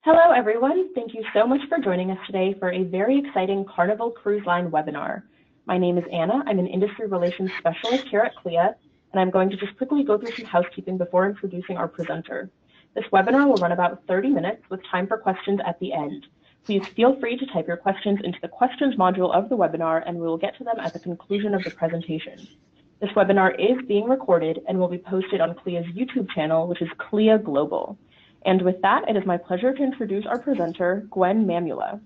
Hello, everyone. Thank you so much for joining us today for a very exciting Carnival Cruise Line webinar. My name is Anna. I'm an Industry Relations Specialist here at CLIA, and I'm going to just quickly go through some housekeeping before introducing our presenter. This webinar will run about 30 minutes with time for questions at the end. Please feel free to type your questions into the questions module of the webinar, and we will get to them at the conclusion of the presentation. This webinar is being recorded and will be posted on CLIA's YouTube channel, which is CLIA Global. And with that, it is my pleasure to introduce our presenter, Gwen Mamula.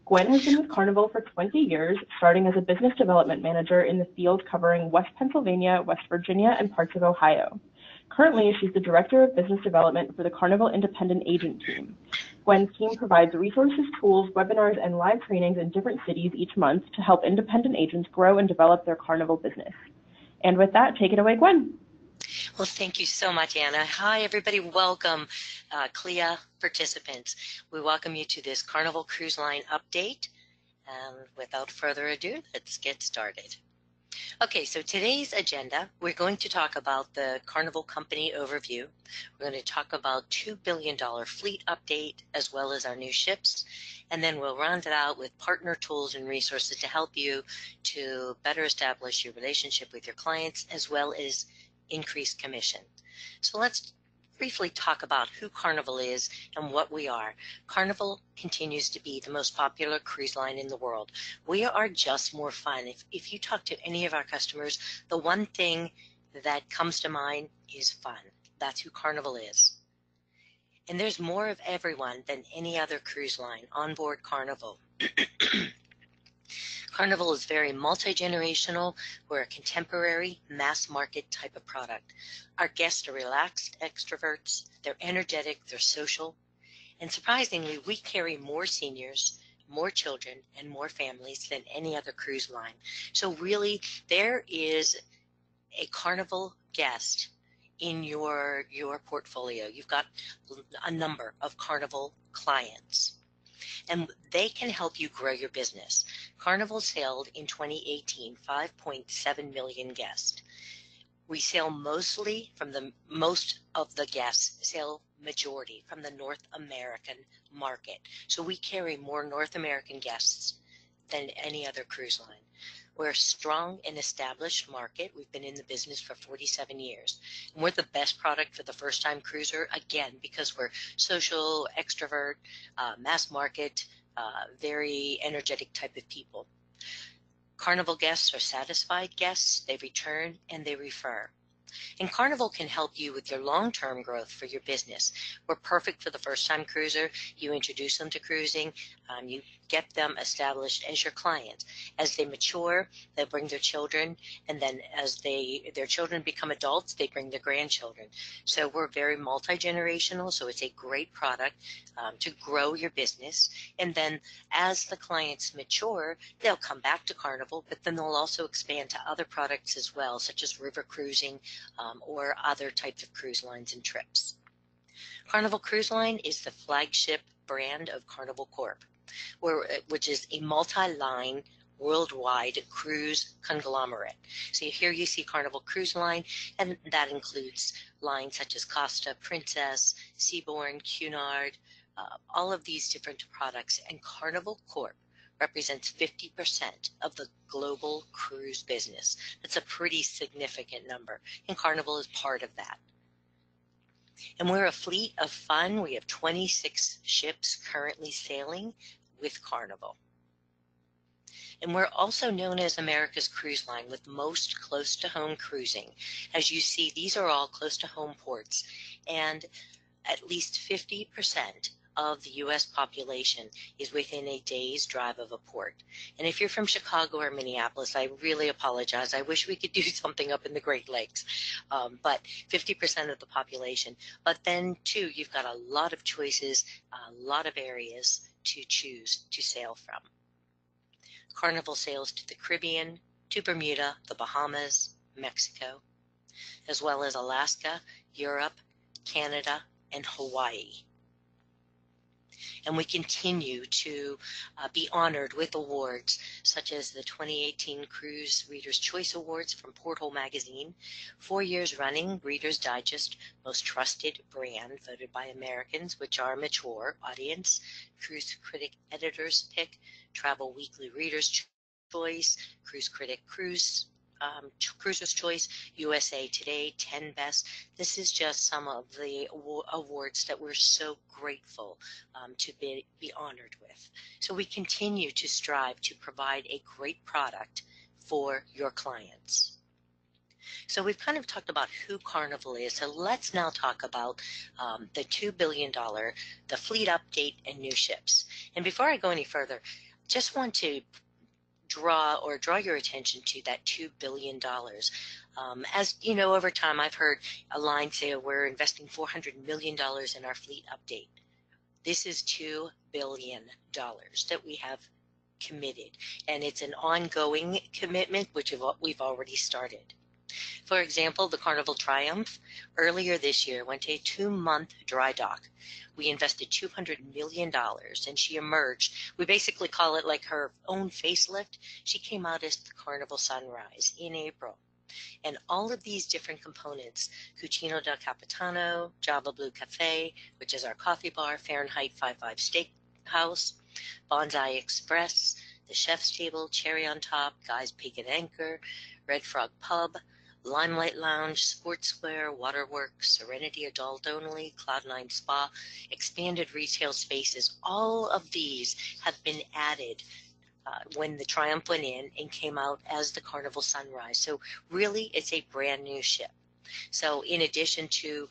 Gwen has been with Carnival for 20 years, starting as a business development manager in the field covering West Pennsylvania, West Virginia, and parts of Ohio. Currently, she's the Director of Business Development for the Carnival Independent Agent Team. Gwen's team provides resources, tools, webinars, and live trainings in different cities each month to help independent agents grow and develop their Carnival business. And with that, take it away, Gwen. Well, thank you so much, Anna. Hi, everybody. Welcome, CLIA participants. We welcome you to this Carnival Cruise Line update. And without further ado, let's get started. Okay, so today's agenda, we're going to talk about the Carnival Company overview. We're going to talk about $2 billion fleet update, as well as our new ships. And then we'll round it out with partner tools and resources to help you to better establish your relationship with your clients, as well as increased commission. So let's briefly talk about who Carnival is and what we are. Carnival continues to be the most popular cruise line in the world. We are just more fun. If you talk to any of our customers, the one thing that comes to mind is fun. That's who Carnival is. And there's more of everyone than any other cruise line on board Carnival. Carnival is very multi-generational. We're a contemporary, mass-market type of product. Our guests are relaxed extroverts. They're energetic. They're social. And surprisingly, we carry more seniors, more children, and more families than any other cruise line. So really, there is a Carnival guest in your portfolio. You've got a number of Carnival clients, and they can help you grow your business. Carnival sailed in 2018 5.7 million guests. We sail mostly from most of the guests sail majority from the North American market. So we carry more North American guests than any other cruise line. We're a strong and established market. We've been in the business for 47 years. And we're the best product for the first-time cruiser, again, because we're social, extrovert, mass market, very energetic type of people. Carnival guests are satisfied guests. They return and they refer. And Carnival can help you with your long-term growth for your business. We're perfect for the first-time cruiser. You introduce them to cruising. You get them established as your client. As they mature, they bring their children, and then as their children become adults, they bring their grandchildren. So we're very multi-generational, so it's a great product to grow your business. And then as the clients mature, they'll come back to Carnival, but then they'll also expand to other products as well, such as river cruising, or other types of cruise lines and trips. Carnival Cruise Line is the flagship brand of Carnival Corp, which is a multi-line worldwide cruise conglomerate. So here you see Carnival Cruise Line, and that includes lines such as Costa, Princess, Seabourn, Cunard, all of these different products. And Carnival Corp represents 50% of the global cruise business. That's a pretty significant number, and Carnival is part of that. And we're a fleet of fun. We have 26 ships currently sailing with Carnival. And we're also known as America's cruise line with most close-to-home cruising. As you see, these are all close-to-home ports, and at least 50% of the U.S. population is within a day's drive of a port. And if you're from Chicago or Minneapolis, I really apologize. I wish we could do something up in the Great Lakes, but 50% of the population. But then, too, you've got a lot of choices, a lot of areas to choose to sail from. Carnival sails to the Caribbean, to Bermuda, the Bahamas, Mexico, as well as Alaska, Europe, Canada, and Hawaii. And we continue to be honored with awards such as the 2018 Cruise Reader's Choice Awards from Porthole Magazine, 4 years running Reader's Digest Most Trusted Brand voted by Americans, which are mature audience, Cruise Critic Editor's Pick, Travel Weekly Reader's Choice, Cruise Critic Cruiser's Choice, USA Today, 10 Best. This is just some of the awards that we're so grateful to be honored with. So we continue to strive to provide a great product for your clients. So we've kind of talked about who Carnival is. So let's now talk about the $2 billion, the fleet update and new ships. And before I go any further, just want to draw your attention to that $2 billion. As you know, over time, I've heard a line say we're investing $400 million in our fleet update. This is $2 billion that we have committed, and it's an ongoing commitment, which we've already started. For example, the Carnival Triumph earlier this year went to a 2-month dry dock. We invested $200 million and she emerged. We basically call it like her own facelift. She came out as the Carnival Sunrise in April. And all of these different components, Cucino del Capitano, Java Blue Cafe, which is our coffee bar, Fahrenheit 55 Steakhouse, Bonsai Express, the Chef's Table, Cherry on Top, Guy's Peak and Anchor, Red Frog Pub, Limelight Lounge, Sports Square, Waterworks, Serenity Adult Only, Cloud9 Spa, expanded retail spaces. All of these have been added when the Triumph went in and came out as the Carnival Sunrise. So really, it's a brand new ship. So in addition to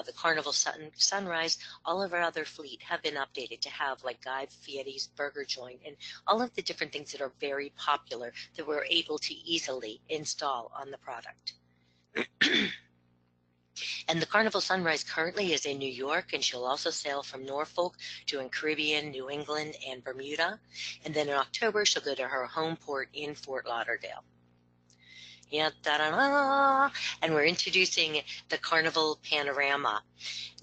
the Carnival Sunrise, all of our other fleet have been updated to have like Guy Fieri's Burger Joint and all of the different things that are very popular that we're able to easily install on the product. And the Carnival Sunrise currently is in New York, and she'll also sail from Norfolk to Caribbean, New England, and Bermuda. And then in October, she'll go to her home port in Fort Lauderdale. Yeah, da-da-da! And we're introducing the Carnival Panorama.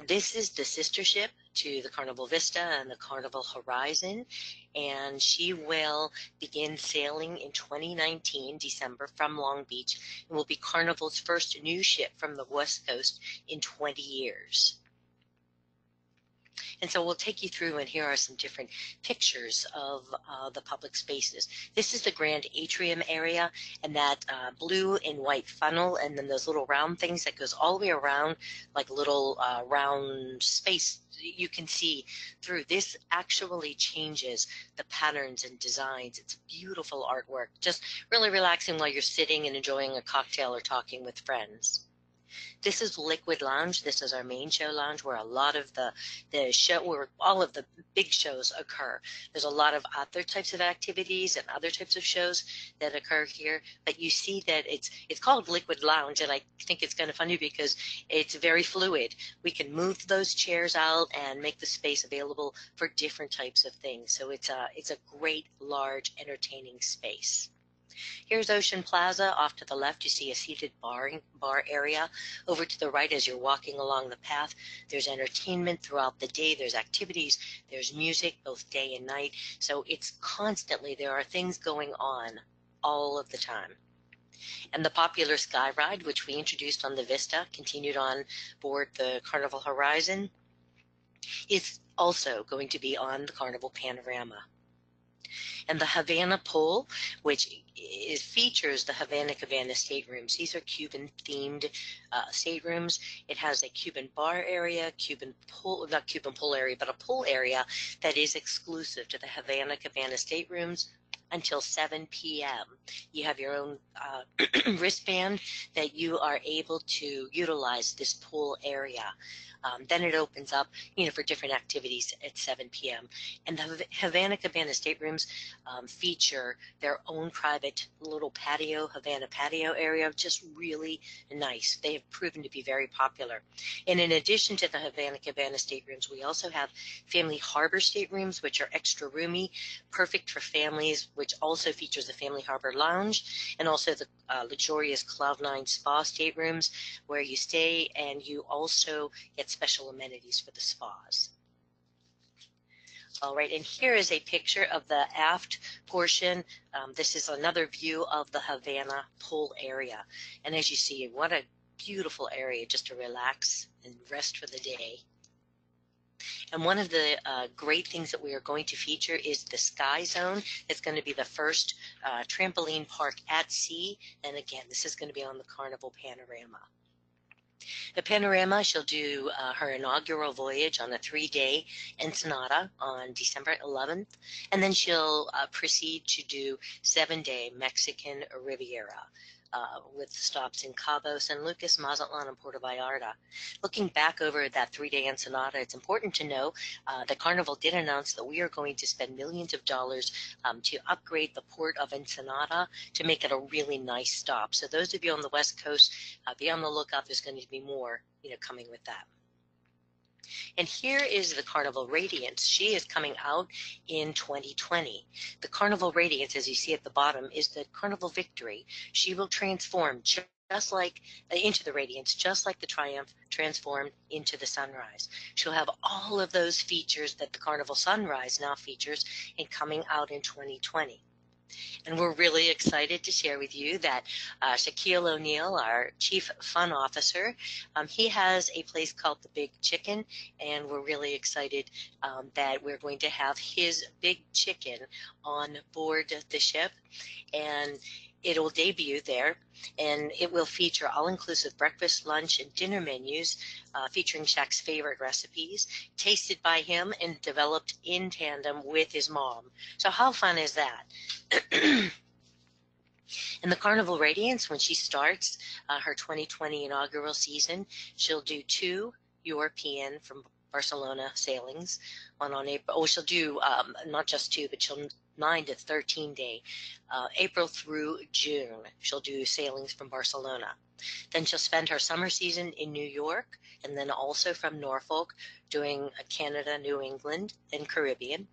This is the sister ship to the Carnival Vista and the Carnival Horizon, and she will begin sailing in 2019, December, from Long Beach, and will be Carnival's first new ship from the West Coast in 20 years. And so we'll take you through, and here are some different pictures of the public spaces. This is the grand atrium area, and that blue and white funnel, and then those little round things that goes all the way around, like little round space you can see through. This actually changes the patterns and designs. It's beautiful artwork, just really relaxing while you're sitting and enjoying a cocktail or talking with friends. This is Liquid Lounge. This is our main show lounge where a lot of where all of the big shows occur. There's a lot of other types of activities and other types of shows that occur here, but you see that it's called Liquid Lounge, and I think it's kind of funny because it's very fluid. We can move those chairs out and make the space available for different types of things. So it's a great, large, entertaining space. Here's Ocean Plaza. Off to the left, you see a seated bar area. Over to the right, as you're walking along the path, there's entertainment throughout the day. There's activities. There's music, both day and night. So it's constantly, there are things going on all of the time. And the popular Sky Ride, which we introduced on the Vista, continued on board the Carnival Horizon, is also going to be on the Carnival Panorama. And the Havana Pool, which features the Havana Cabana staterooms. These are Cuban-themed staterooms. It has a Cuban bar area, not Cuban pool area, but a pool area that is exclusive to the Havana Cabana staterooms until 7 p.m. You have your own wristband that you are able to utilize this pool area. Then it opens up, for different activities at 7 p.m. And the Havana Cabana staterooms feature their own private little patio, Havana patio area, just really nice. They have proven to be very popular. And in addition to the Havana Cabana staterooms, we also have Family Harbor staterooms, which are extra roomy, perfect for families, which also features the Family Harbor Lounge, and also the luxurious Cloud9 Spa staterooms, where you stay and you also get special amenities for the spas. All right, and here is a picture of the aft portion. This is another view of the Havana pool area. And as you see, what a beautiful area just to relax and rest for the day. And one of the great things that we are going to feature is the Sky Zone. It's going to be the first trampoline park at sea. And again, this is going to be on the Carnival Panorama. The Panorama, she'll do her inaugural voyage on a 3-day Ensenada on December 11th, and then she'll proceed to do 7-day Mexican Riviera with stops in Cabo, San Lucas, Mazatlan, and Puerto Vallarta. Looking back over that 3-day Ensenada, it's important to know that Carnival did announce that we are going to spend millions of dollars to upgrade the port of Ensenada to make it a really nice stop. So those of you on the West Coast, be on the lookout. There's going to be more, coming with that. And here is the Carnival Radiance. She is coming out in 2020. The Carnival Radiance, as you see at the bottom, is the Carnival Victory. She will transform just like into the Radiance, just like the Triumph transformed into the Sunrise. She'll have all of those features that the Carnival Sunrise now features and coming out in 2020. And we're really excited to share with you that Shaquille O'Neal, our Chief Fun Officer, he has a place called the Big Chicken, and we're really excited that we're going to have his Big Chicken on board the ship, and it'll debut there, and it will feature all-inclusive breakfast, lunch, and dinner menus featuring Shaq's favorite recipes, tasted by him and developed in tandem with his mom. So how fun is that? And the Carnival Radiance, when she starts her 2020 inaugural season, she'll do 2 European from Barcelona sailings on April. Oh, she'll do not just 2, but she'll 9 to 13 day, April through June. She'll do sailings from Barcelona. Then she'll spend her summer season in New York, and then also from Norfolk, doing Canada, New England, and Caribbean.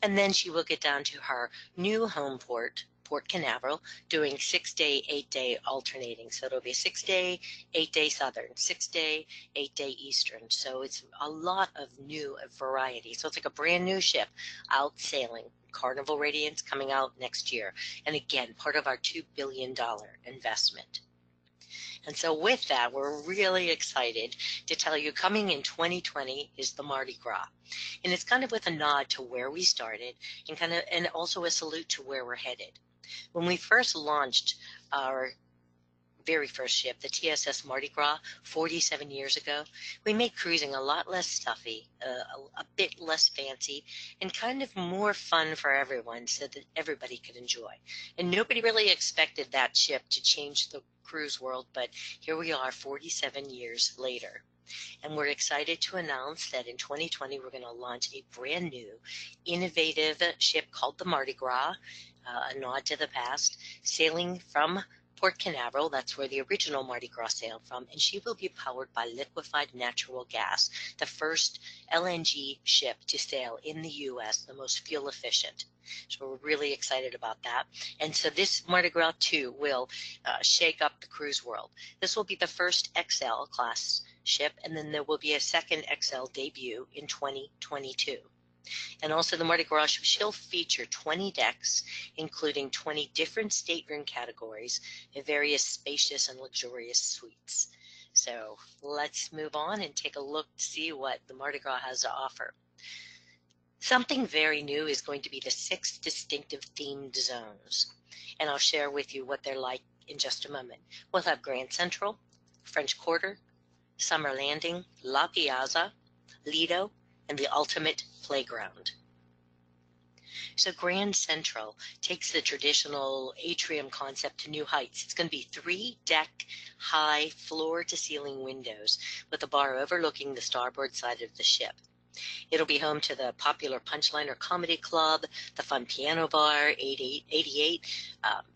And then she will get down to her new home port, Port Canaveral, doing 6-day, 8-day alternating. So it'll be 6-day, 8-day Southern, 6-day, 8-day Eastern. So it's a lot of new variety. So it's like a brand new ship out sailing. Carnival Radiance coming out next year. And again, part of our $2 billion investment. And so with that, we're really excited to tell you coming in 2020 is the Mardi Gras. And it's kind of with a nod to where we started and also a salute to where we're headed. When we first launched our very first ship, the TSS Mardi Gras, 47 years ago, we made cruising a lot less stuffy, a bit less fancy, and kind of more fun for everyone so that everybody could enjoy. And nobody really expected that ship to change the cruise world, but here we are 47 years later. And we're excited to announce that in 2020, we're going to launch a brand new, innovative ship called the Mardi Gras, a nod to the past, sailing from Port Canaveral. That's where the original Mardi Gras sailed from, and she will be powered by liquefied natural gas, the first LNG ship to sail in the U.S., the most fuel efficient. So we're really excited about that. And so this Mardi Gras 2 will shake up the cruise world. This will be the first XL class ship, and then there will be a second XL debut in 2022. And also the Mardi Gras, she'll feature 20 decks, including 20 different stateroom categories and various spacious and luxurious suites. So let's move on and take a look to see what the Mardi Gras has to offer. Something very new is going to be the 6 distinctive themed zones. And I'll share with you what they're like in just a moment. We'll have Grand Central, French Quarter, Summer Landing, La Piazza, Lido, and the Ultimate Playground. So Grand Central takes the traditional atrium concept to new heights. It's going to be 3-deck high floor-to-ceiling windows with a bar overlooking the starboard side of the ship. It'll be home to the popular Punchliner Comedy Club, the fun piano bar, 88.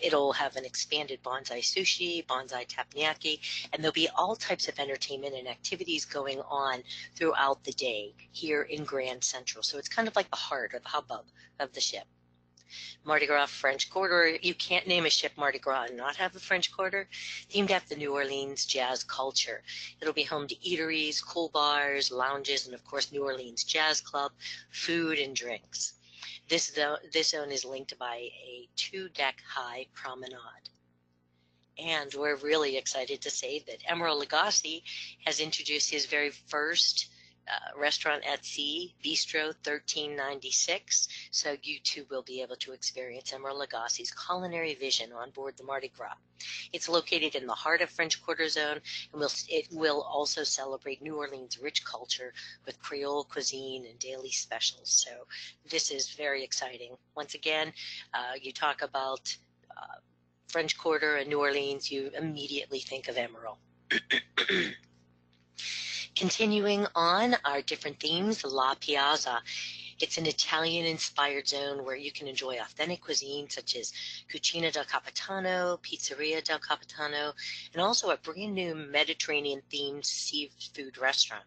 It'll have an expanded bonsai sushi, bonsai teppanyaki, and there'll be all types of entertainment and activities going on throughout the day here in Grand Central. So it's kind of like the heart or the hubbub of the ship. Mardi Gras French Quarter. You can't name a ship Mardi Gras and not have a French Quarter, themed after New Orleans jazz culture. It'll be home to eateries, cool bars, lounges, and of course New Orleans Jazz Club, food and drinks. This zone is linked by a 2-deck high promenade. And we're really excited to say that Emeril Lagasse has introduced his very first restaurant at sea, Bistro 1396. So you too will be able to experience Emeril Lagasse's culinary vision on board the Mardi Gras. It's located in the heart of French Quarter Zone, and it will also celebrate New Orleans' rich culture with Creole cuisine and daily specials. So this is very exciting. Once again, you talk about French Quarter and New Orleans, you immediately think of Emeril. Continuing on our different themes, La Piazza. It's an Italian-inspired zone where you can enjoy authentic cuisine such as Cucina del Capitano, Pizzeria del Capitano, and also a brand new Mediterranean-themed seafood restaurant.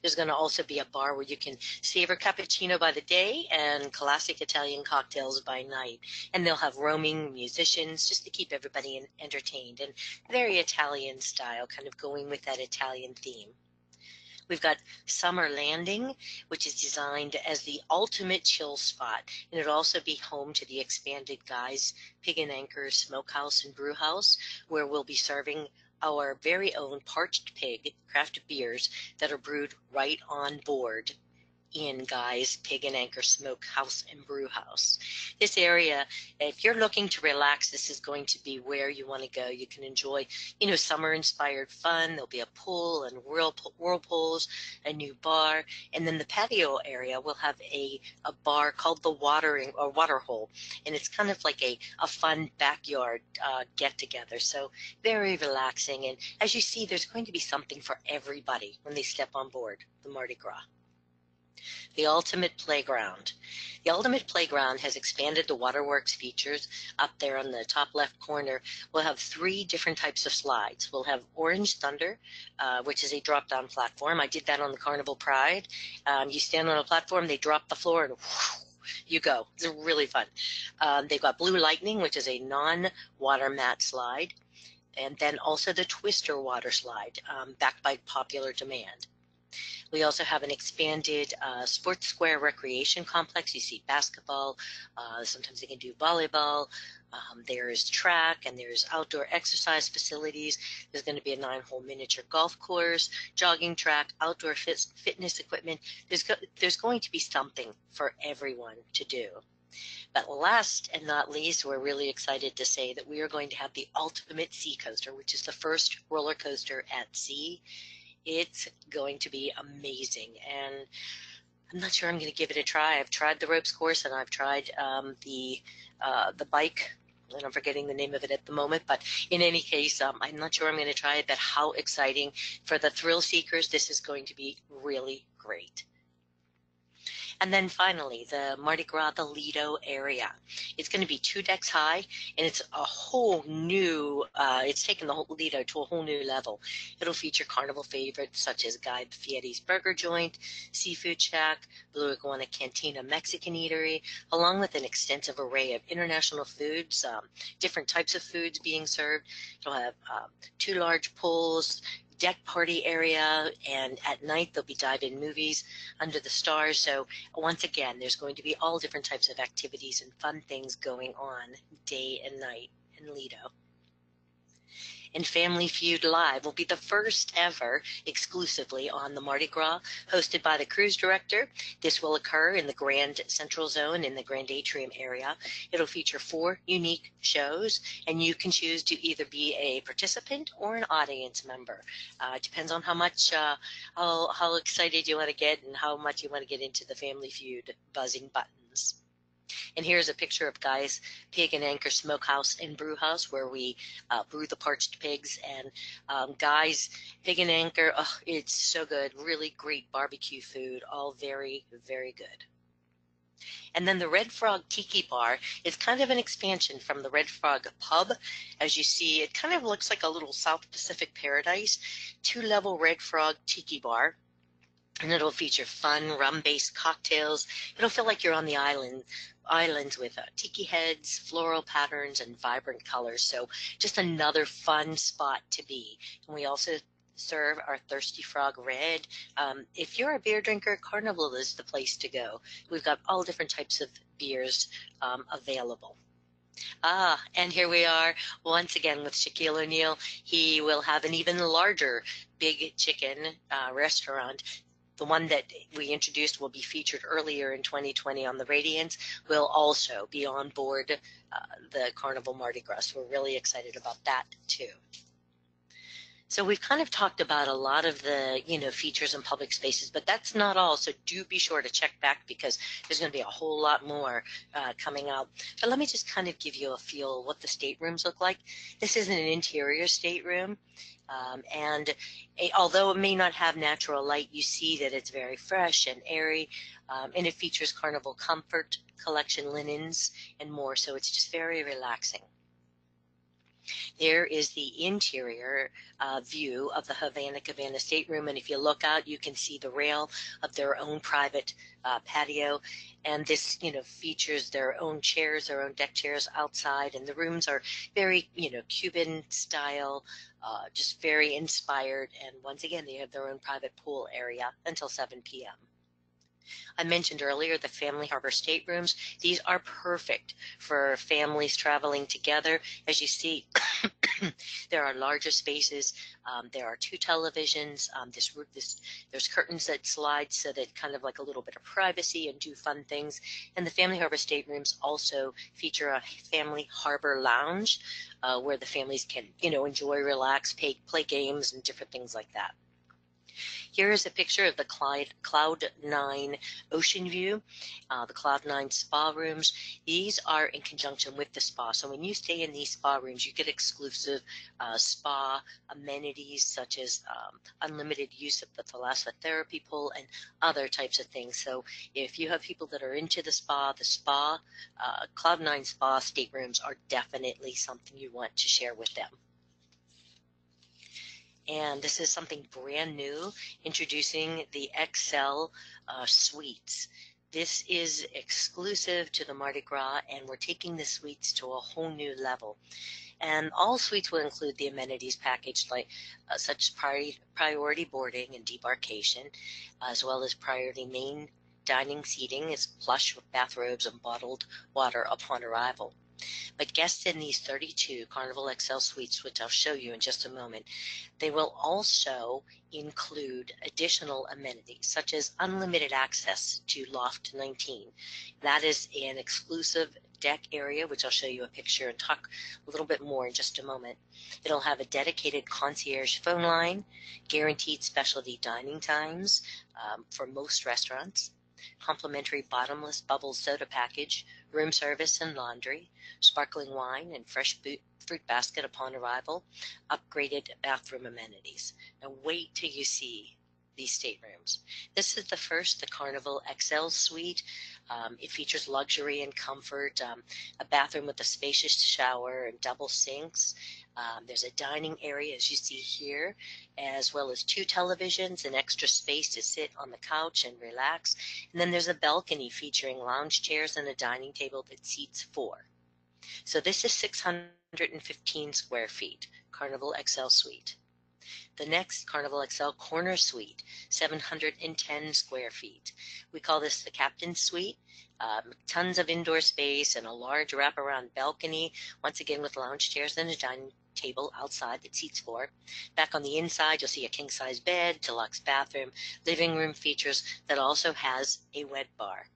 There's going to also be a bar where you can savor cappuccino by the day and classic Italian cocktails by night. And they'll have roaming musicians just to keep everybody entertained, and very Italian style, kind of going with that Italian theme. We've got Summer Landing, which is designed as the ultimate chill spot, and it'll also be home to the expanded Guy's Pig and Anchor Smokehouse and Brewhouse, where we'll be serving our very own parched pig craft beers that are brewed right on board in Guy's Pig and Anchor Smokehouse and Brewhouse. This area, if you're looking to relax, this is going to be where you want to go. You can enjoy, summer-inspired fun. There'll be a pool and whirlpools, a new bar, and then the patio area will have a bar called the Water Hole, and it's kind of like a fun backyard get-together. So very relaxing, and as you see, there's going to be something for everybody when they step on board the Mardi Gras. The Ultimate Playground. The Ultimate Playground has expanded the Waterworks features. Up there on the top left corner, we'll have 3 different types of slides. We'll have Orange Thunder, which is a drop-down platform. I did that on the Carnival Pride. You stand on a platform, they drop the floor, and you go. It's really fun. They've got Blue Lightning, which is a non-water mat slide, and then also the Twister water slide, backed by popular demand. We also have an expanded sports square recreation complex. You see basketball, sometimes they can do volleyball. There's track, and there's outdoor exercise facilities. There's going to be a 9-hole miniature golf course, jogging track, outdoor fitness equipment. There's going to be something for everyone to do. But last and not least, we're really excited to say that we are going to have the Ultimate Sea Coaster, which is the first roller coaster at sea. It's going to be amazing, and I'm not sure I'm going to give it a try. I've tried the ropes course, and I've tried the bike, and I'm forgetting the name of it at the moment, but in any case, I'm not sure I'm going to try it, but how exciting. For the thrill seekers, this is going to be really great. And then finally, the Mardi Gras, the Lido area. It's going to be 2 decks high, and it's a whole new, it's taken the whole Lido to a whole new level. It'll feature Carnival favorites such as Guy Fieri's Burger Joint, Seafood Shack, Blue Iguana Cantina Mexican Eatery, along with an extensive array of international foods, different types of foods being served. It'll have 2 large pools, deck party area, and at night there'll be dive-in movies under the stars. So once again, there's going to be all different types of activities and fun things going on day and night in Lido. And Family Feud Live will be the first ever exclusively on the Mardi Gras, hosted by the cruise director. This will occur in the Grand Central Zone in the Grand Atrium area. It'll feature 4 unique shows, and you can choose to either be a participant or an audience member. It depends on how much, how excited you want to get and how much you want to get into the Family Feud buzzing buttons. And here's a picture of Guy's Pig and Anchor Smokehouse and Brewhouse, where we brew the parched pigs. And Guy's Pig and Anchor, oh, it's so good. Really great barbecue food, all very, very good. And then the Red Frog Tiki Bar is kind of an expansion from the Red Frog Pub. As you see, it kind of looks like a little South Pacific paradise. 2-level Red Frog Tiki Bar. And it'll feature fun rum-based cocktails. It'll feel like you're on the island islands with tiki heads, floral patterns, and vibrant colors. So just another fun spot to be. And we also serve our Thirsty Frog Red. If you're a beer drinker, Carnival is the place to go. We've got all different types of beers available. And here we are once again with Shaquille O'Neal. He will have an even larger Big Chicken restaurant. The one that we introduced will be featured earlier in 2020 on the Radiance, will also be on board the Carnival Mardi Gras. We're really excited about that too. So we've kind of talked about a lot of the, features in public spaces, but that's not all. So do be sure to check back because there's going to be a whole lot more coming out. But let me just kind of give you a feel what the staterooms look like. This is an interior stateroom. Although it may not have natural light, you see that it's very fresh and airy, and it features Carnival Comfort Collection linens and more. So it's just very relaxing. There is the interior view of the Havana Cabana stateroom, and if you look out, you can see the rail of their own private patio, and this, features their own chairs, their own deck chairs outside, and the rooms are very, Cuban style, just very inspired, and once again, they have their own private pool area until 7 p.m. I mentioned earlier the Family Harbor staterooms. These are perfect for families traveling together. As you see, there are larger spaces. There are 2 televisions. There's curtains that slide so that kind of like a little bit of privacy and do fun things. And the Family Harbor staterooms also feature a Family Harbor lounge where the families can, enjoy, relax, play games and different things like that. Here is a picture of the Cloud 9 Ocean View, the Cloud 9 spa rooms. These are in conjunction with the spa. So when you stay in these spa rooms, you get exclusive spa amenities such as unlimited use of the thalassotherapy pool and other types of things. So if you have people that are into the spa, Cloud 9 spa staterooms are definitely something you want to share with them. And this is something brand new, introducing the XL suites. This is exclusive to the Mardi Gras, and we're taking the suites to a whole new level. And all suites will include the amenities package, like such as priority boarding and debarkation, as well as priority main dining seating is plush with bathrobes and bottled water upon arrival. But guests in these 32 Carnival XL suites, which I'll show you in just a moment, they will also include additional amenities such as unlimited access to Loft 19. That is an exclusive deck area, which I'll show you a picture and talk a little bit more in just a moment. It'll have a dedicated concierge phone line, guaranteed specialty dining times for most restaurants, complimentary bottomless bubble soda package, room service and laundry, sparkling wine and fresh fruit basket upon arrival, upgraded bathroom amenities. Now wait till you see these staterooms. This is the Carnival XL suite. It features luxury and comfort, a bathroom with a spacious shower and double sinks. There's a dining area, as you see here, as well as 2 televisions and extra space to sit on the couch and relax. And then there's a balcony featuring lounge chairs and a dining table that seats 4. So this is 615 square feet, Carnival XL suite. The next Carnival XL Corner Suite, 710 square feet. We call this the Captain's Suite. Tons of indoor space and a large wraparound balcony, once again with lounge chairs and a dining table outside that seats 4. Back on the inside, you'll see a king-size bed, deluxe bathroom, living room features that also has a wet bar.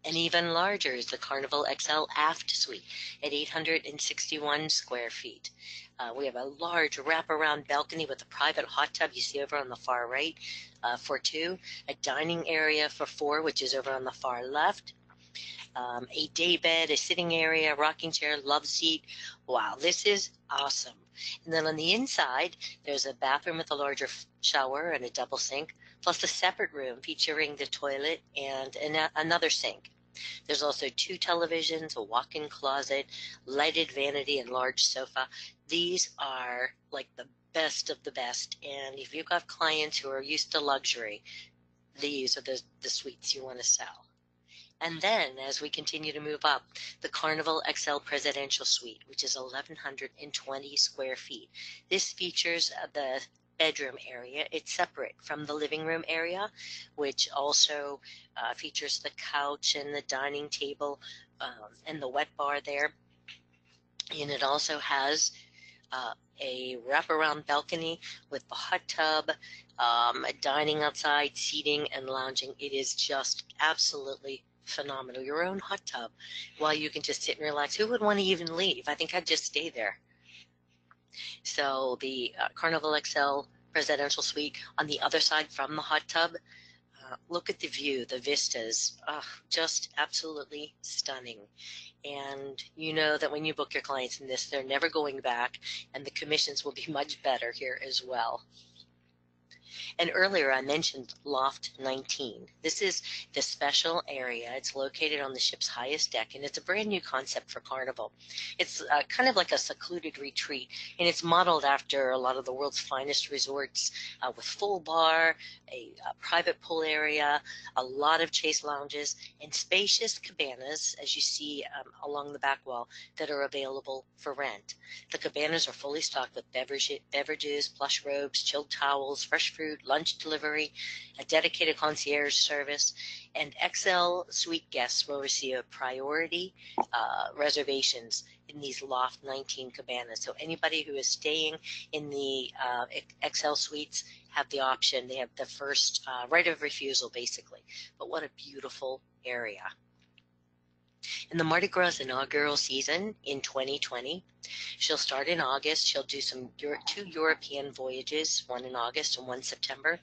And even larger is the Carnival XL Aft Suite at 861 square feet. We have a large wraparound balcony with a private hot tub you see over on the far right for 2, a dining area for 4, which is over on the far left, a day bed, a sitting area, rocking chair, love seat. Wow, this is awesome. And then on the inside, there's a bathroom with a larger shower and a double sink, plus a separate room featuring the toilet and another sink. There's also 2 televisions, a walk-in closet, lighted vanity, and large sofa. These are like the best of the best. And if you've got clients who are used to luxury, these are the suites you want to sell. And then as we continue to move up, the Carnival XL Presidential Suite, which is 1,120 square feet. This features the bedroom area. It's separate from the living room area, which also features the couch and the dining table and the wet bar there. And it also has a wraparound balcony with the hot tub, dining outside, seating, and lounging. It is just absolutely phenomenal. Your own hot tub while you can just sit and relax. Who would want to even leave? I think I'd just stay there. So the Carnival XL Presidential Suite on the other side from the hot tub. Look at the view, the vistas, just absolutely stunning. And you know that when you book your clients in this, they're never going back, and the commissions will be much better here as well. And earlier I mentioned Loft 19. This is the special area. It's located on the ship's highest deck, and it's a brand new concept for Carnival. It's kind of like a secluded retreat, and it's modeled after a lot of the world's finest resorts with full bar, a private pool area, a lot of chase lounges, and spacious cabanas, as you see along the back wall, that are available for rent. The cabanas are fully stocked with beverages, plush robes, chilled towels, fresh fruit, lunch delivery, a dedicated concierge service, and XL Suite guests will receive priority reservations in these Loft 19 cabanas. So anybody who is staying in the XL Suites have the option. They have the first right of refusal, basically. But what a beautiful area. In the Mardi Gras inaugural season in 2020, she'll start in August. She'll do two European voyages, one in August and one September,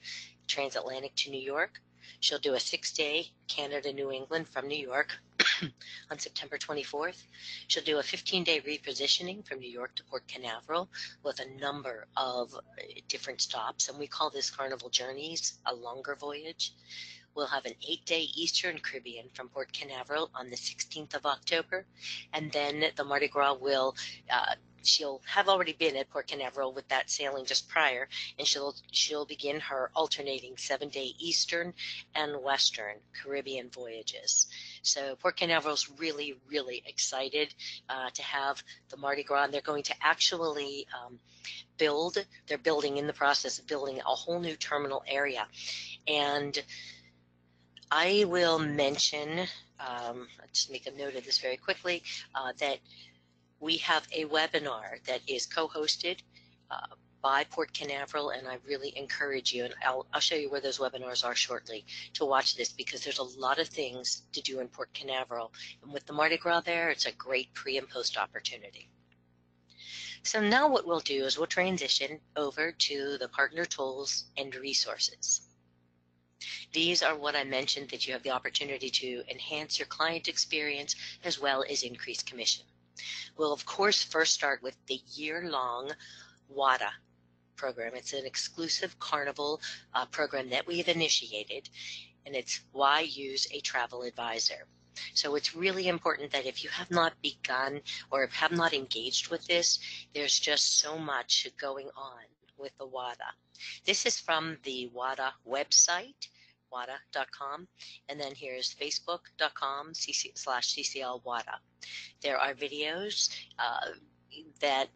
transatlantic to New York. She'll do a 6-day Canada-New England from New York on September 24th. She'll do a 15-day repositioning from New York to Port Canaveral with a number of different stops, and we call this Carnival Journeys, a longer voyage. We'll have an 8-day Eastern Caribbean from Port Canaveral on the 16th of October. And then the Mardi Gras will, she'll have already been at Port Canaveral with that sailing just prior, and she'll begin her alternating 7-day Eastern and Western Caribbean voyages. So Port Canaveral's really, really excited to have the Mardi Gras, and they're going to actually they're building, in the process of building a whole new terminal area. And I will mention, I'll just make a note of this very quickly, that we have a webinar that is co-hosted by Port Canaveral, and I really encourage you, and I'll show you where those webinars are shortly, to watch this, because there's a lot of things to do in Port Canaveral. And with the Mardi Gras there, it's a great pre and post opportunity. So now what we'll do is we'll transition over to the partner tools and resources. These are what I mentioned, that you have the opportunity to enhance your client experience as well as increase commission. We'll, of course, first start with the year-long WUATA program. It's an exclusive Carnival program that we've initiated, and it's why use a travel advisor. So it's really important that if you have not begun or have not engaged with this, there's just so much going on with the WUATA. This is from the WUATA website, WUATA.com, and then here's Facebook.com/CCL WUATA. There are videos that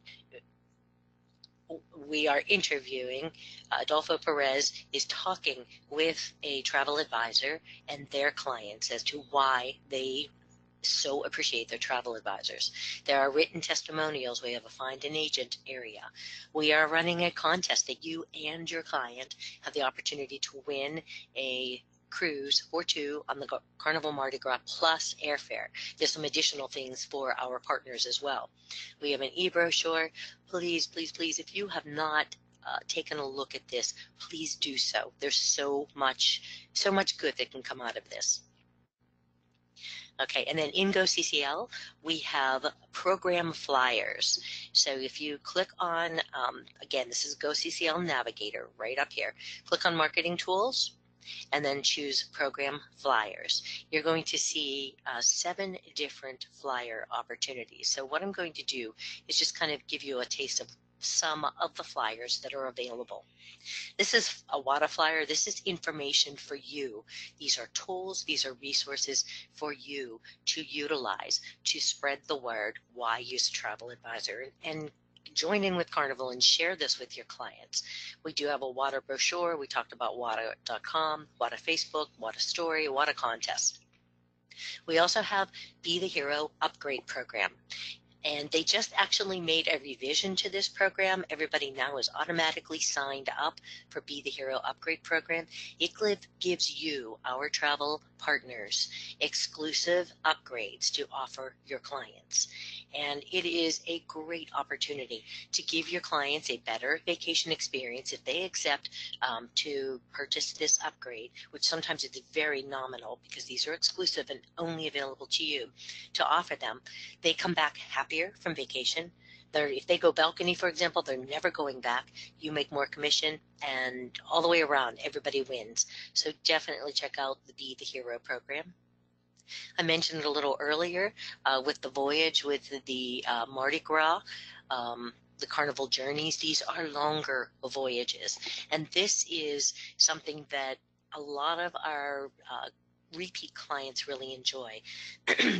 we are interviewing. Adolfo Perez is talking with a travel advisor and their clients as to why they so appreciate their travel advisors. There are written testimonials. We have a find an agent area. We are running a contest that you and your client have the opportunity to win a cruise or two on the Carnival Mardi Gras plus airfare. There's some additional things for our partners as well. We have an e-brochure. Please, please, please, if you have not taken a look at this, please do so. There's so much good that can come out of this. Okay, and then in GOCCL, we have program flyers. So if you click on, again, this is GOCCL Navigator right up here. Click on Marketing Tools and then choose Program Flyers. You're going to see 7 different flyer opportunities. So what I'm going to do is just kind of give you a taste of some of the flyers that are available. This is a WUATA flyer. This is information for you. These are tools. These are resources for you to utilize to spread the word why use a travel advisor and join in with Carnival and share this with your clients. We do have a WUATA brochure. We talked about WUATA.com, WUATA Facebook, WUATA Story, WUATA Contest. We also have Be the Hero Upgrade Program. And they just actually made a revision to this program. Everybody now is automatically signed up for Be the Hero Upgrade Program. It gives you, our travel partners, exclusive upgrades to offer your clients. And it is a great opportunity to give your clients a better vacation experience if they accept to purchase this upgrade, which sometimes is very nominal because these are exclusive and only available to you, to offer them. They come back happier from vacation. If they go balcony, for example, they're never going back. You make more commission, and all the way around, everybody wins. So definitely check out the Be the Hero program. I mentioned it a little earlier with the voyage with the Mardi Gras, the Carnival journeys. These are longer voyages, and this is something that a lot of our repeat clients really enjoy.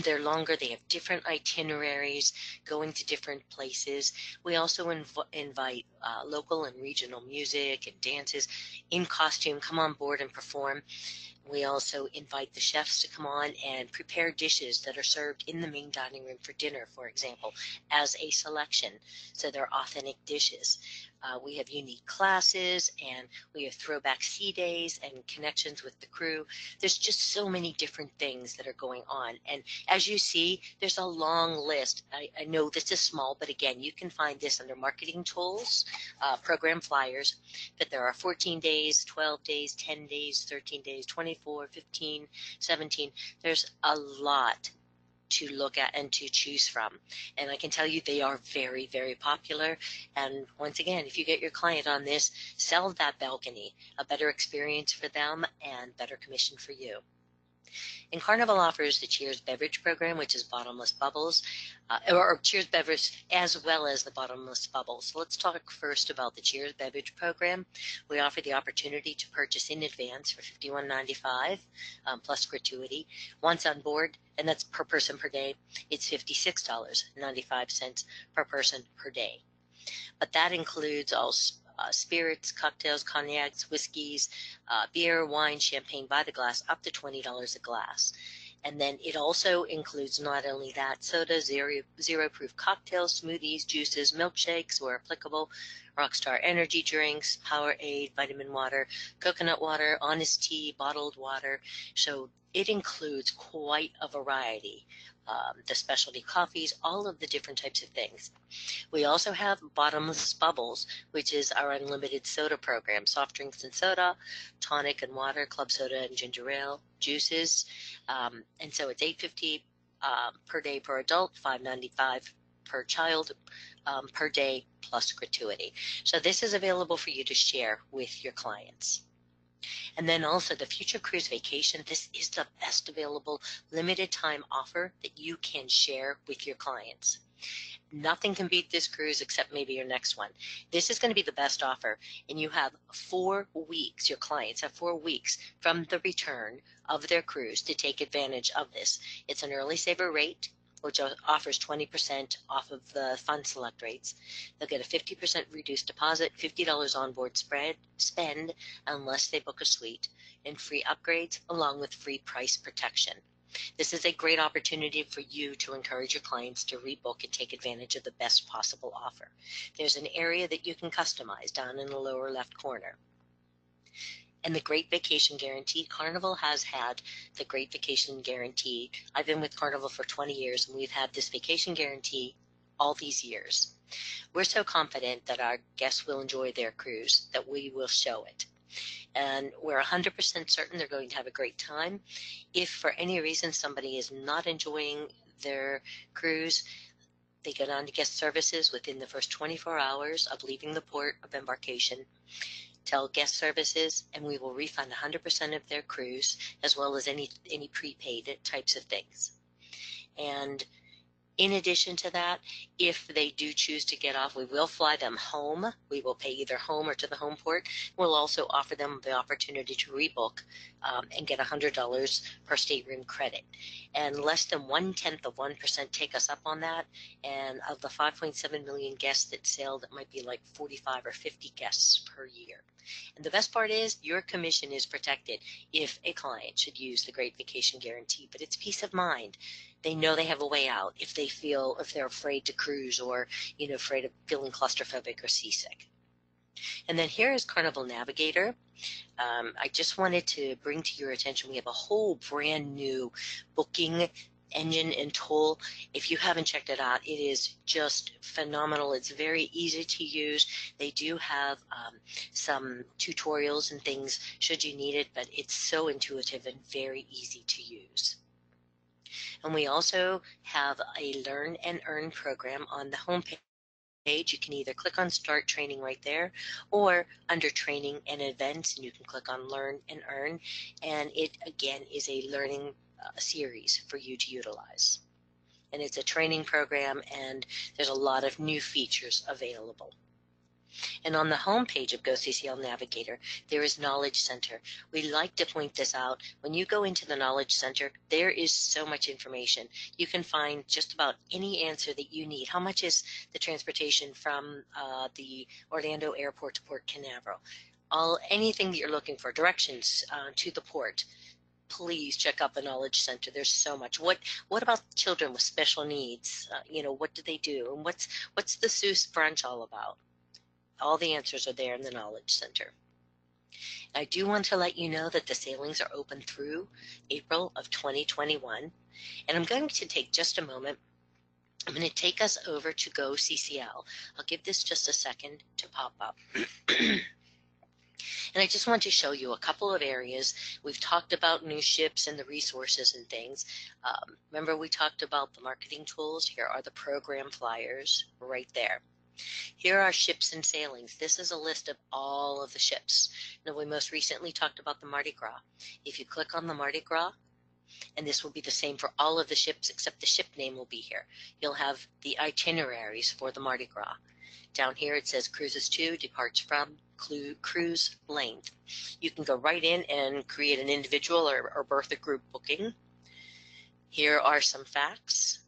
They're longer, they have different itineraries, going to different places. We also invite local and regional music and dances in costume, come on board and perform. We also invite the chefs to come on and prepare dishes that are served in the main dining room for dinner, for example, as a selection. So they're authentic dishes. We have unique classes, and we have throwback sea days and connections with the crew. There's just so many different things that are going on. And as you see, there's a long list. I know this is small, but again, you can find this under marketing tools, program flyers, that there are 14 days, 12 days, 10 days, 13 days, 24, 15, 17. There's a lot to look at and to choose from. And I can tell you they are very, very popular. And once again, if you get your client on this, sell that balcony, a better experience for them and better commission for you. And Carnival offers the Cheers Beverage program, which is bottomless bubbles, or Cheers Beverage, as well as the bottomless bubbles. So let's talk first about the Cheers Beverage program. We offer the opportunity to purchase in advance for $51.95 plus gratuity. Once on board, and that's per person per day, it's $56.95 per person per day. But that includes all spirits, cocktails, cognacs, whiskeys, beer, wine, champagne by the glass, up to $20 a glass. And then it also includes not only that, soda, zero proof cocktails, smoothies, juices, milkshakes where applicable, Rockstar energy drinks, Powerade, vitamin water, coconut water, Honest Tea, bottled water. So it includes quite a variety. The specialty coffees, all of the different types of things. We also have Bottomless Bubbles, which is our unlimited soda program, soft drinks and soda, tonic and water, club soda and ginger ale, juices. And so it's $8.50 per day per adult, $5.95 per child per day plus gratuity. So this is available for you to share with your clients. And then also the Future Cruise Vacation. This is the best available limited time offer that you can share with your clients. Nothing can beat this cruise except maybe your next one. This is going to be the best offer, and you have 4 weeks, your clients have 4 weeks from the return of their cruise to take advantage of this. It's an early saver rate, which offers 20% off of the fund select rates. They'll get a 50% reduced deposit, $50 onboard spend unless they book a suite, and free upgrades along with free price protection. This is a great opportunity for you to encourage your clients to rebook and take advantage of the best possible offer. There's an area that you can customize down in the lower left corner. And the Great Vacation Guarantee. Carnival has had the Great Vacation Guarantee. I've been with Carnival for 20 years, and we've had this vacation guarantee all these years. We're so confident that our guests will enjoy their cruise that we will show it. And we're 100% certain they're going to have a great time. If for any reason somebody is not enjoying their cruise, they go down to guest services within the first 24 hours of leaving the port of embarkation. Tell guest services, and we will refund 100% of their cruise, as well as any prepaid types of things. And In addition to that, if they do choose to get off, we will fly them home. We will pay either home or to the home port. We'll also offer them the opportunity to rebook and get $100 per stateroom credit. And less than 0.1% take us up on that. And of the 5.7 million guests that sail, that might be like 45 or 50 guests per year. And the best part is your commission is protected if a client should use the Great Vacation Guarantee, but it's peace of mind. They know they have a way out if they're afraid to cruise or, afraid of feeling claustrophobic or seasick. And then here is Carnival Navigator. I just wanted to bring to your attention, we have a whole brand new booking engine and tool. If you haven't checked it out, it is just phenomenal. It's very easy to use. They do have some tutorials and things should you need it, but it's so intuitive and very easy to use. And we also have a Learn and Earn program on the homepage. You can either click on Start Training right there, or under Training and Events, and you can click on Learn and Earn. And it, again, is a learning series for you to utilize. And it's a training program, and there's a lot of new features available. And on the home page of GOCCL Navigator, there is Knowledge Center. We like to point this out. When you go into the Knowledge Center, there is so much information. You can find just about any answer that you need. How much is the transportation from the Orlando airport to Port Canaveral? Anything that you're looking for, directions to the port. Please check out the Knowledge Center. There's so much. What about children with special needs? What do they do? And what's the Seuss brunch all about? All the answers are there in the Knowledge Center. I do want to let you know that the sailings are open through April of 2021. And I'm going to take just a moment. I'm going to take us over to GOCCL. I'll give this just a second to pop up. And I just want to show you a couple of areas. We've talked about new ships and the resources and things. Remember, we talked about the marketing tools. Here are the program flyers right there. Here are ships and sailings. This is a list of all of the ships. Now, we most recently talked about the Mardi Gras. If you click on the Mardi Gras, and this will be the same for all of the ships except the ship name will be here, you'll have the itineraries for the Mardi Gras. Down here it says cruises to, departs from, cruise length. You can go right in and create an individual or berth a group booking. Here are some facts.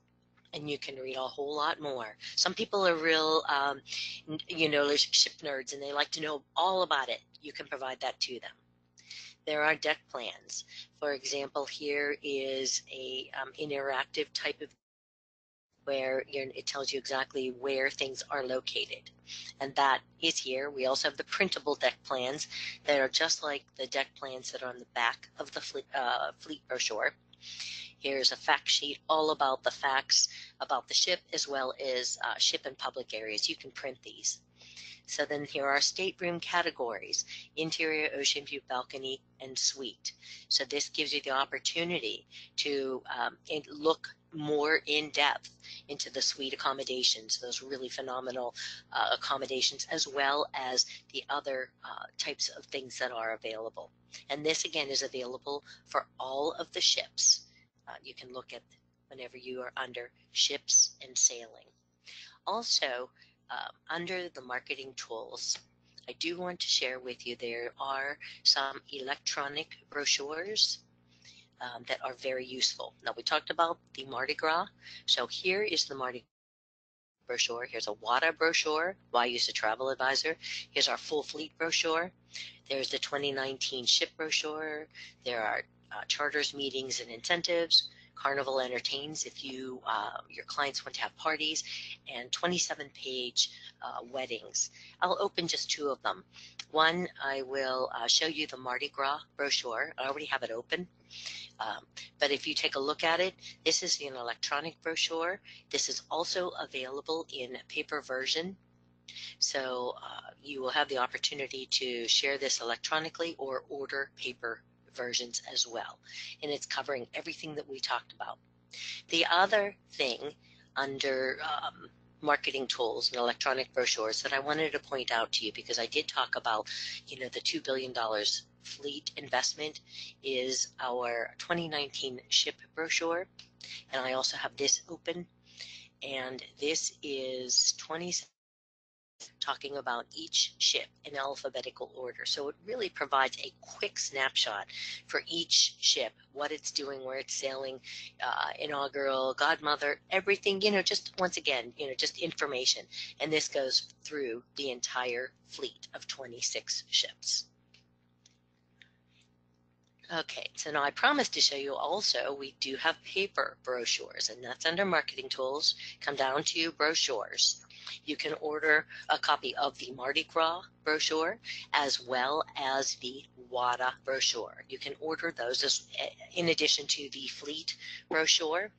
And you can read a whole lot more. Some people are real, ship nerds, and they like to know all about it. You can provide that to them. There are deck plans. For example, here is a interactive type of where it tells you exactly where things are located. And that is here. We also have the printable deck plans that are just like the deck plans that are on the back of the fleet brochure. Here's a fact sheet all about the facts about the ship, as well as ship and public areas. You can print these. So then here are stateroom categories: interior, ocean view, balcony, and suite. So this gives you the opportunity to look more in depth into the suite accommodations, those really phenomenal accommodations, as well as the other types of things that are available. And this again is available for all of the ships. You can look at whenever you are under ships and sailing. Also, under the marketing tools, I do want to share with you there are some electronic brochures that are very useful. Now, we talked about the Mardi Gras. So here is the Mardi Gras brochure. Here's a WUATA brochure, Why Use a Travel Advisor. Here's our full fleet brochure. There's the 2019 ship brochure. There are charters, meetings, and incentives. Carnival entertains if your clients want to have parties, and 27-page weddings. I'll open just two of them. One, I will show you the Mardi Gras brochure. I already have it open. But if you take a look at it, this is an electronic brochure. This is also available in paper version. So you will have the opportunity to share this electronically or order paper versions as well. And it's covering everything that we talked about. The other thing under marketing tools and electronic brochures that I wanted to point out to you, because I did talk about, the $2 billion fleet investment, is our 2019 ship brochure. And I also have this open. and this is 27, talking about each ship in alphabetical order. So it really provides a quick snapshot for each ship, what it's doing, where it's sailing, inaugural, godmother, everything, just once again, just information. And this goes through the entire fleet of 26 ships. Okay, so now I promised to show you also, we do have paper brochures, and that's under marketing tools. Come down to brochures. You can order a copy of the Mardi Gras brochure as well as the WUATA brochure. You can order those in addition to the fleet brochure,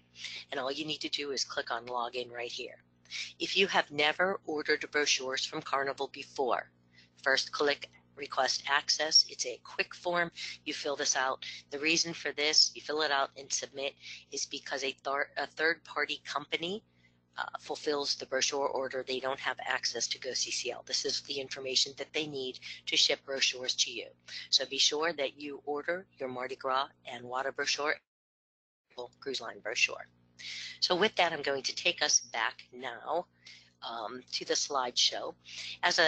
and all you need to do is click on login right here. If you have never ordered brochures from Carnival before, first click request access. It's a quick form. You fill this out. The reason for this, you fill it out and submit, is because a third-party company fulfills the brochure order. They don't have access to GOCCL. This is the information that they need to ship brochures to you. So be sure that you order your Mardi Gras and WUATA brochure, cruise line brochure. So with that, I'm going to take us back now to the slideshow. As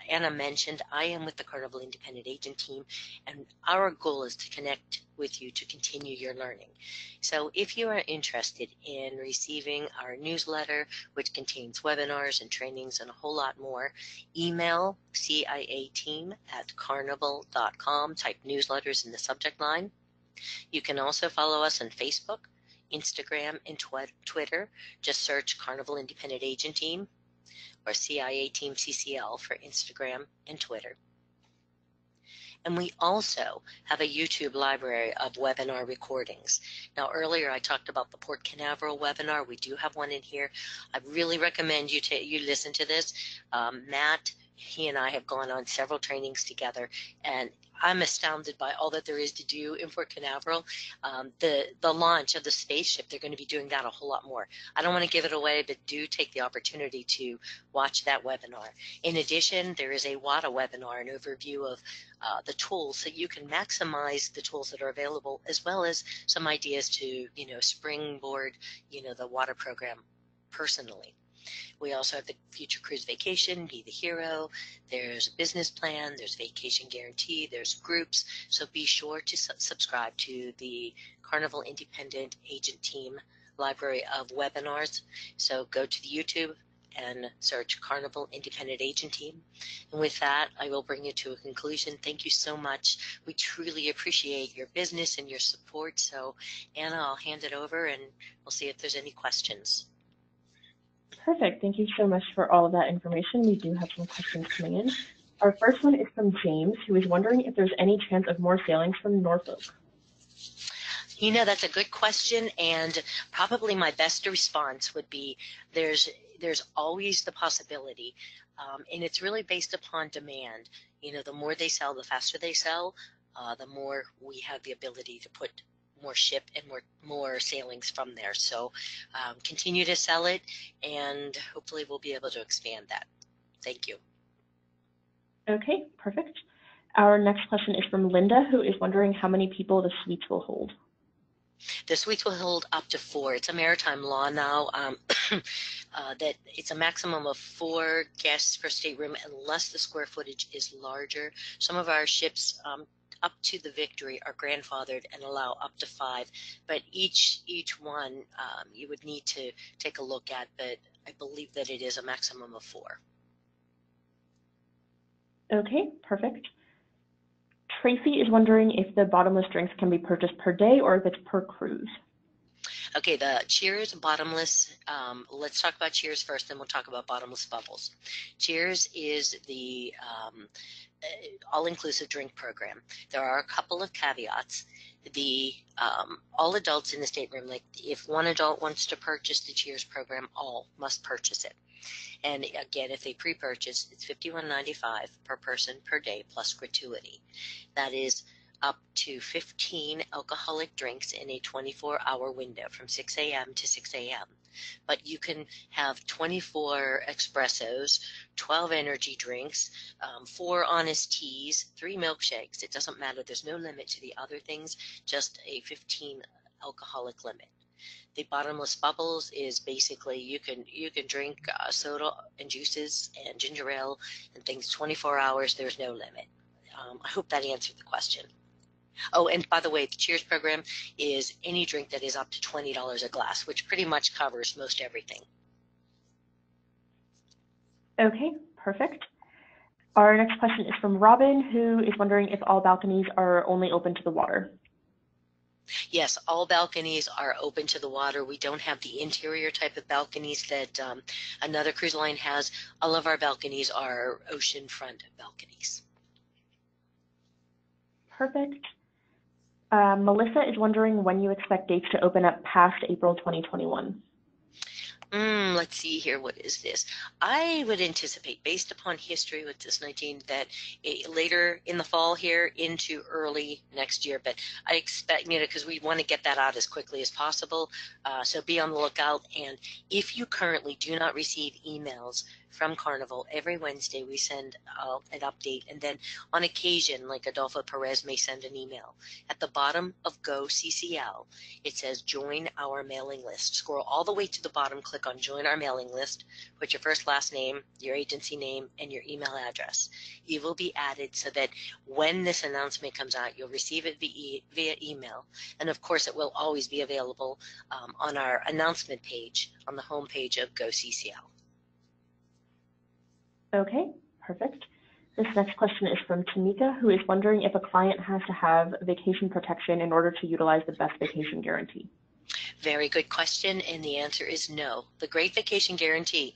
Anna mentioned, I am with the Carnival Independent Agent team, and our goal is to connect with you to continue your learning. So if you are interested in receiving our newsletter, which contains webinars and trainings and a whole lot more, email ciateam@carnival.com, type newsletters in the subject line. You can also follow us on Facebook, Instagram, and Twitter. Just search Carnival Independent Agent Team or CIA Team CCL for Instagram and Twitter. And we also have a YouTube library of webinar recordings. Now, earlier I talked about the Port Canaveral webinar. We do have one in here. I really recommend you listen to this. Matt, he and I have gone on several trainings together, and I'm astounded by all that there is to do in Port Canaveral. The launch of the spaceship, they're going to be doing that a whole lot more. I don't want to give it away, but do take the opportunity to watch that webinar. In addition, there is a WUATA webinar, an overview of the tools so you can maximize the tools that are available, as well as some ideas to, springboard, the WUATA program personally. We also have the Future Cruise Vacation, Be the Hero. There's a business plan. There's Vacation Guarantee. There's groups. So be sure to subscribe to the Carnival Independent Agent Team library of webinars. So go to the YouTube and search Carnival Independent Agent Team. And with that, I will bring you to a conclusion. Thank you so much. We truly appreciate your business and your support. So Anna, I'll hand it over and we'll see if there's any questions. Perfect. Thank you so much for all of that information. We do have some questions coming in. Our first one is from James, who is wondering if there's any chance of more sailings from Norfolk. That's a good question, and probably my best response would be there's always the possibility, and it's really based upon demand. The more they sell, the faster they sell, the more we have the ability to put more ship and more sailings from there. So continue to sell it, and hopefully we'll be able to expand that. Thank you. Okay, perfect. Our next question is from Linda, who is wondering how many people the suites will hold. The suites will hold up to 4. It's a maritime law now that it's a maximum of 4 guests per stateroom unless the square footage is larger. Some of our ships up to the Victory are grandfathered and allow up to 5, but each one you would need to take a look at, but I believe that it is a maximum of 4. Okay, perfect. Tracy is wondering if the bottomless drinks can be purchased per day or if it's per cruise. Okay, the Cheers bottomless, let's talk about Cheers first, then we'll talk about bottomless bubbles. Cheers is the all-inclusive drink program. There are a couple of caveats. The all adults in the stateroom, like if one adult wants to purchase the Cheers program, all must purchase it. And again, if they pre-purchase, it's $51.95 per person per day plus gratuity. That is up to 15 alcoholic drinks in a 24-hour window from 6 a.m. to 6 a.m. But you can have 24 espressos, 12 energy drinks, 4 honest teas, 3 milkshakes. It doesn't matter. There's no limit to the other things, just a 15 alcoholic limit. The bottomless bubbles is basically you can drink soda and juices and ginger ale and things 24 hours. There's no limit. I hope that answered the question. Oh, and by the way, the Cheers program is any drink that is up to $20 a glass, which pretty much covers most everything. Okay, perfect. Our next question is from Robin, who is wondering if all balconies are only open to the water. Yes, all balconies are open to the water. We don't have the interior type of balconies that another cruise line has. All of our balconies are oceanfront balconies. Perfect. Melissa is wondering when you expect dates to open up past April 2021. Let's see here. What is this? I would anticipate, based upon history with this 19, that later in the fall here into early next year. But I expect, because we want to get that out as quickly as possible. So be on the lookout. And if you currently do not receive emails from Carnival, every Wednesday we send an update, and then on occasion, like Adolfo Perez may send an email. At the bottom of GOCCL, it says join our mailing list. Scroll all the way to the bottom, click on join our mailing list, put your first, last name, your agency name, and your email address. You will be added so that when this announcement comes out, you'll receive it via email. And of course, it will always be available on our announcement page on the home page of GOCCL. Okay, perfect. This next question is from Tamika, who is wondering if a client has to have vacation protection in order to utilize the best vacation guarantee. Very good question, and the answer is no. The Great Vacation Guarantee,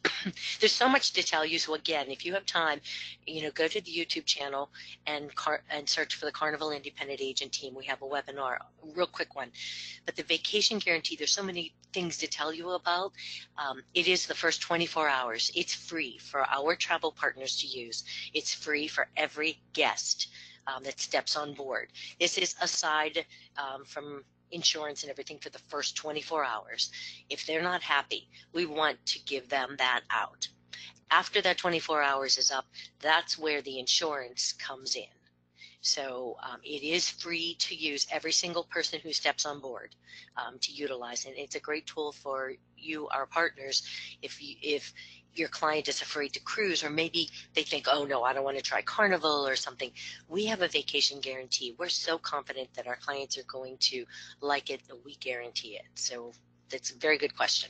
there's so much to tell you, so again, if you have time, go to the YouTube channel and search for the Carnival Independent Agent Team. We have a webinar, a real quick one. But the Vacation Guarantee, there's so many things to tell you about. It is the first 24 hours. It's free for our travel partners to use. It's free for every guest that steps on board. This is aside from insurance and everything for the first 24 hours. If they're not happy, we want to give them that out. After that 24 hours is up, that's where the insurance comes in. So it is free to use, every single person who steps on board to utilize it. It's a great tool for you, our partners, if your client is afraid to cruise, or maybe they think, oh no, I don't want to try Carnival or something. We have a vacation guarantee. We're so confident that our clients are going to like it, that we guarantee it. So that's a very good question.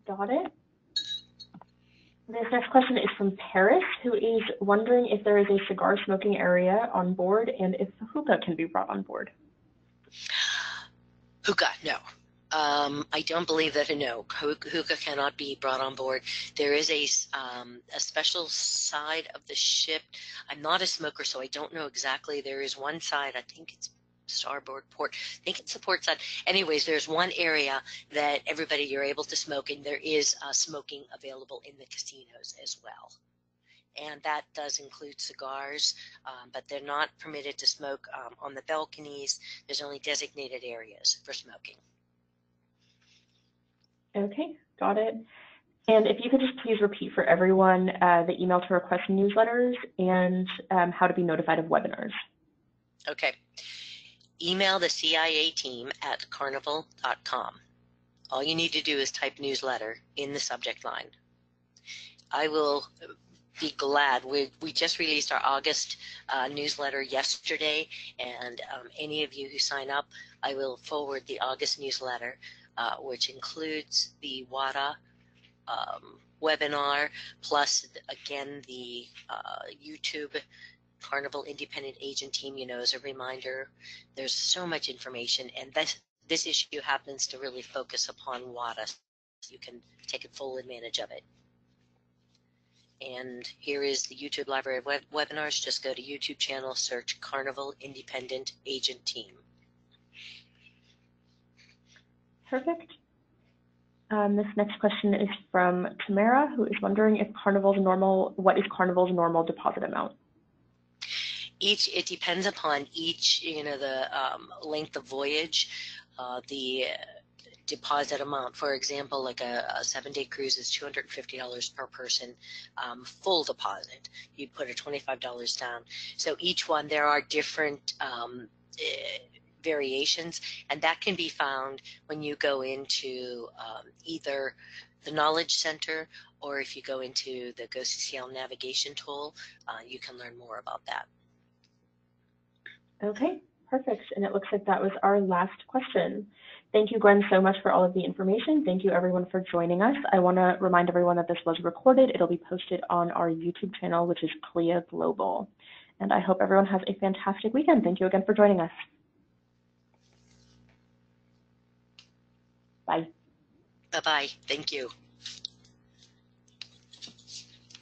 Got it. This next question is from Paris, who is wondering if there is a cigar smoking area on board and if hookah can be brought on board. Hookah, no. I don't believe that hookah cannot be brought on board. There is a special side of the ship. I'm not a smoker, so I don't know exactly. There is one side, I think it's starboard port. I think it's the port side. Anyways, there's one area that you're able to smoke, and there is smoking available in the casinos as well. And that does include cigars, but they're not permitted to smoke on the balconies. There's only designated areas for smoking. Okay, got it. And if you could just please repeat for everyone the email to request newsletters and how to be notified of webinars. Okay. Email the CIA team at carnival.com. All you need to do is type newsletter in the subject line. I will be glad. We just released our August newsletter yesterday, and any of you who sign up, I will forward the August newsletter, which includes the WUATA webinar, plus again the YouTube Carnival Independent Agent Team. As a reminder, there's so much information, and this issue happens to really focus upon WUATA, so you can take full advantage of it. And here is the YouTube library of webinars. Just go to YouTube channel, search Carnival Independent Agent Team. Perfect. This next question is from Tamara, who is wondering if what is Carnival's normal deposit amount? It depends upon each, the length of voyage, the deposit amount. For example, like a 7-day cruise is $250 per person, full deposit. You put a $25 down. So each one, there are different variations, and that can be found when you go into either the Knowledge Center, or if you go into the GOCCL navigation tool, you can learn more about that. Okay, perfect. And it looks like that was our last question. Thank you, Gwen, so much for all of the information. Thank you, everyone, for joining us. I want to remind everyone that this was recorded. It'll be posted on our YouTube channel, which is CLIA Global. And I hope everyone has a fantastic weekend. Thank you again for joining us. Bye. Bye-bye. Thank you.